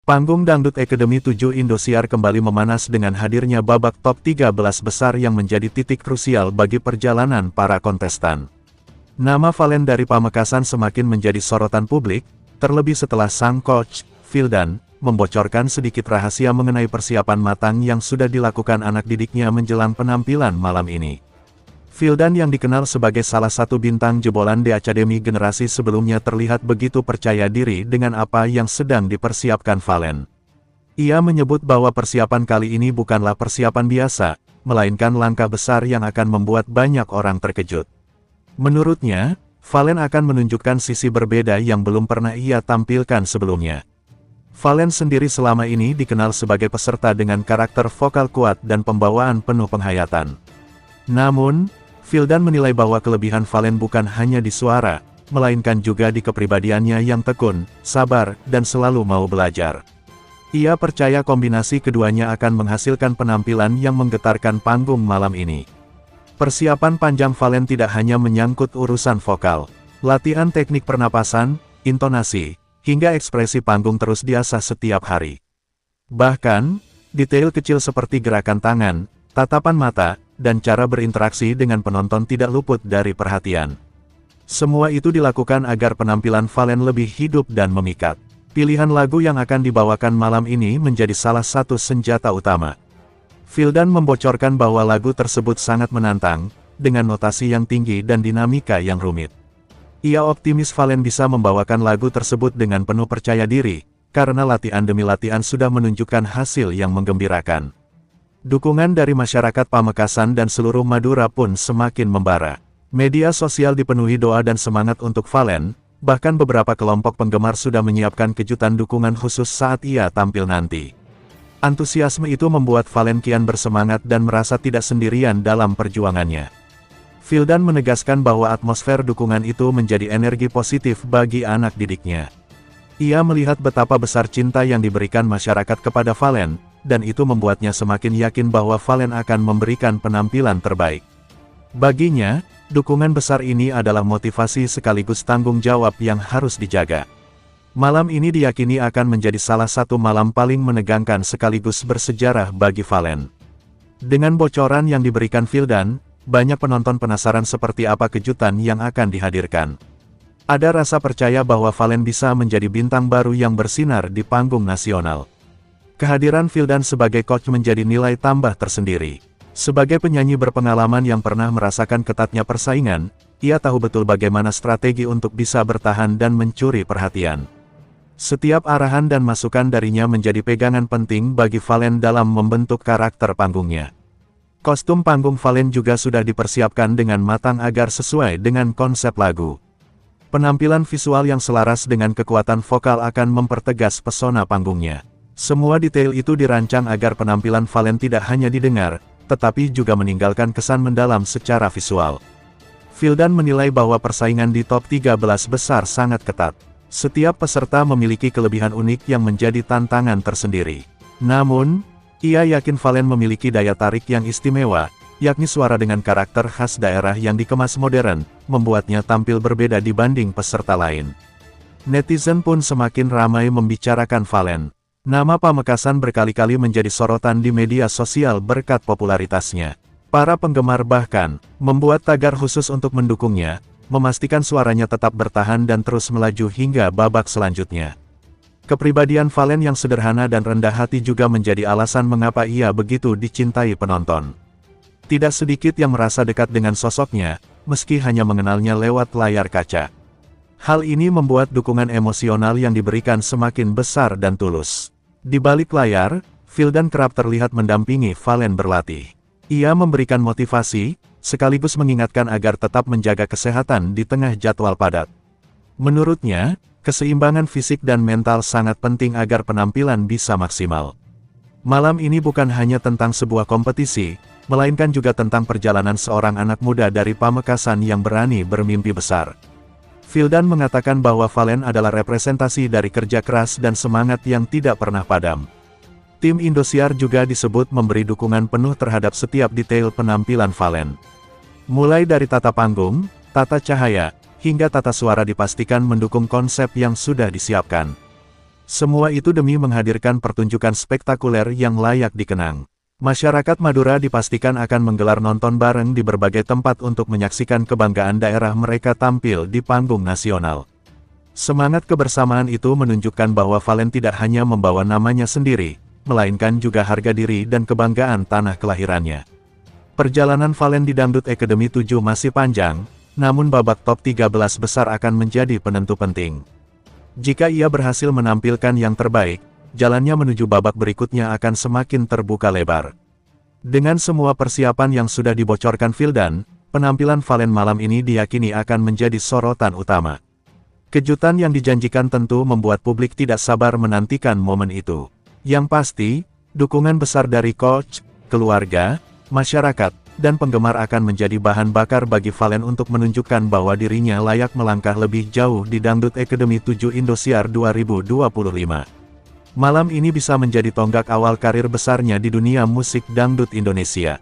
Panggung Dangdut Academy 7 Indosiar kembali memanas dengan hadirnya babak top 13 besar yang menjadi titik krusial bagi perjalanan para kontestan. Nama Valen dari Pamekasan semakin menjadi sorotan publik, terlebih setelah sang coach, Vildan, membocorkan sedikit rahasia mengenai persiapan matang yang sudah dilakukan anak didiknya menjelang penampilan malam ini. Vildan yang dikenal sebagai salah satu bintang jebolan di Akademi generasi sebelumnya terlihat begitu percaya diri dengan apa yang sedang dipersiapkan Valen. Ia menyebut bahwa persiapan kali ini bukanlah persiapan biasa, melainkan langkah besar yang akan membuat banyak orang terkejut. Menurutnya, Valen akan menunjukkan sisi berbeda yang belum pernah ia tampilkan sebelumnya. Valen sendiri selama ini dikenal sebagai peserta dengan karakter vokal kuat dan pembawaan penuh penghayatan. Namun, Vildan menilai bahwa kelebihan Valen bukan hanya di suara, melainkan juga di kepribadiannya yang tekun, sabar, dan selalu mau belajar. Ia percaya kombinasi keduanya akan menghasilkan penampilan yang menggetarkan panggung malam ini. Persiapan panjang Valen tidak hanya menyangkut urusan vokal. Latihan teknik pernapasan, intonasi, hingga ekspresi panggung terus diasah setiap hari. Bahkan, detail kecil seperti gerakan tangan, tatapan mata, dan cara berinteraksi dengan penonton tidak luput dari perhatian. Semua itu dilakukan agar penampilan Valen lebih hidup dan memikat. Pilihan lagu yang akan dibawakan malam ini menjadi salah satu senjata utama. Vildan membocorkan bahwa lagu tersebut sangat menantang, dengan notasi yang tinggi dan dinamika yang rumit. Ia optimis Valen bisa membawakan lagu tersebut dengan penuh percaya diri, karena latihan demi latihan sudah menunjukkan hasil yang menggembirakan. Dukungan dari masyarakat Pamekasan dan seluruh Madura pun semakin membara. Media sosial dipenuhi doa dan semangat untuk Valen, bahkan beberapa kelompok penggemar sudah menyiapkan kejutan dukungan khusus saat ia tampil nanti. Antusiasme itu membuat Valen kian bersemangat dan merasa tidak sendirian dalam perjuangannya. Vildan menegaskan bahwa atmosfer dukungan itu menjadi energi positif bagi anak didiknya. Ia melihat betapa besar cinta yang diberikan masyarakat kepada Valen, dan itu membuatnya semakin yakin bahwa Valen akan memberikan penampilan terbaik. Baginya, dukungan besar ini adalah motivasi sekaligus tanggung jawab yang harus dijaga. Malam ini diyakini akan menjadi salah satu malam paling menegangkan sekaligus bersejarah bagi Valen. Dengan bocoran yang diberikan Vildan, banyak penonton penasaran seperti apa kejutan yang akan dihadirkan. Ada rasa percaya bahwa Valen bisa menjadi bintang baru yang bersinar di panggung nasional. Kehadiran Vildan sebagai coach menjadi nilai tambah tersendiri. Sebagai penyanyi berpengalaman yang pernah merasakan ketatnya persaingan, ia tahu betul bagaimana strategi untuk bisa bertahan dan mencuri perhatian. Setiap arahan dan masukan darinya menjadi pegangan penting bagi Valen dalam membentuk karakter panggungnya. Kostum panggung Valen juga sudah dipersiapkan dengan matang agar sesuai dengan konsep lagu. Penampilan visual yang selaras dengan kekuatan vokal akan mempertegas pesona panggungnya. Semua detail itu dirancang agar penampilan Valen tidak hanya didengar, tetapi juga meninggalkan kesan mendalam secara visual. Vildan menilai bahwa persaingan di top 13 besar sangat ketat. Setiap peserta memiliki kelebihan unik yang menjadi tantangan tersendiri. Namun, ia yakin Valen memiliki daya tarik yang istimewa, yakni suara dengan karakter khas daerah yang dikemas modern, membuatnya tampil berbeda dibanding peserta lain. Netizen pun semakin ramai membicarakan Valen. Nama Pamekasan berkali-kali menjadi sorotan di media sosial berkat popularitasnya. Para penggemar bahkan membuat tagar khusus untuk mendukungnya, memastikan suaranya tetap bertahan dan terus melaju hingga babak selanjutnya. Kepribadian Valen yang sederhana dan rendah hati juga menjadi alasan mengapa ia begitu dicintai penonton. Tidak sedikit yang merasa dekat dengan sosoknya, meski hanya mengenalnya lewat layar kaca. Hal ini membuat dukungan emosional yang diberikan semakin besar dan tulus. Di balik layar, Vildan kerap terlihat mendampingi Valen berlatih. Ia memberikan motivasi, sekaligus mengingatkan agar tetap menjaga kesehatan di tengah jadwal padat. Menurutnya, keseimbangan fisik dan mental sangat penting agar penampilan bisa maksimal. Malam ini bukan hanya tentang sebuah kompetisi, melainkan juga tentang perjalanan seorang anak muda dari Pamekasan yang berani bermimpi besar. Vildan mengatakan bahwa Valen adalah representasi dari kerja keras dan semangat yang tidak pernah padam. Tim Indosiar juga disebut memberi dukungan penuh terhadap setiap detail penampilan Valen. Mulai dari tata panggung, tata cahaya, hingga tata suara dipastikan mendukung konsep yang sudah disiapkan. Semua itu demi menghadirkan pertunjukan spektakuler yang layak dikenang. Masyarakat Madura dipastikan akan menggelar nonton bareng di berbagai tempat untuk menyaksikan kebanggaan daerah mereka tampil di panggung nasional. Semangat kebersamaan itu menunjukkan bahwa Valen tidak hanya membawa namanya sendiri, melainkan juga harga diri dan kebanggaan tanah kelahirannya. Perjalanan Valen di Dangdut Academy 7 masih panjang, namun babak top 13 besar akan menjadi penentu penting. Jika ia berhasil menampilkan yang terbaik, jalannya menuju babak berikutnya akan semakin terbuka lebar. Dengan semua persiapan yang sudah dibocorkan Vildan, penampilan Valen malam ini diyakini akan menjadi sorotan utama. Kejutan yang dijanjikan tentu membuat publik tidak sabar menantikan momen itu. Yang pasti, dukungan besar dari coach, keluarga, masyarakat, dan penggemar akan menjadi bahan bakar bagi Valen untuk menunjukkan bahwa dirinya layak melangkah lebih jauh di Dangdut Academy 7 Indosiar 2025. Malam ini bisa menjadi tonggak awal karir besarnya di dunia musik dangdut Indonesia.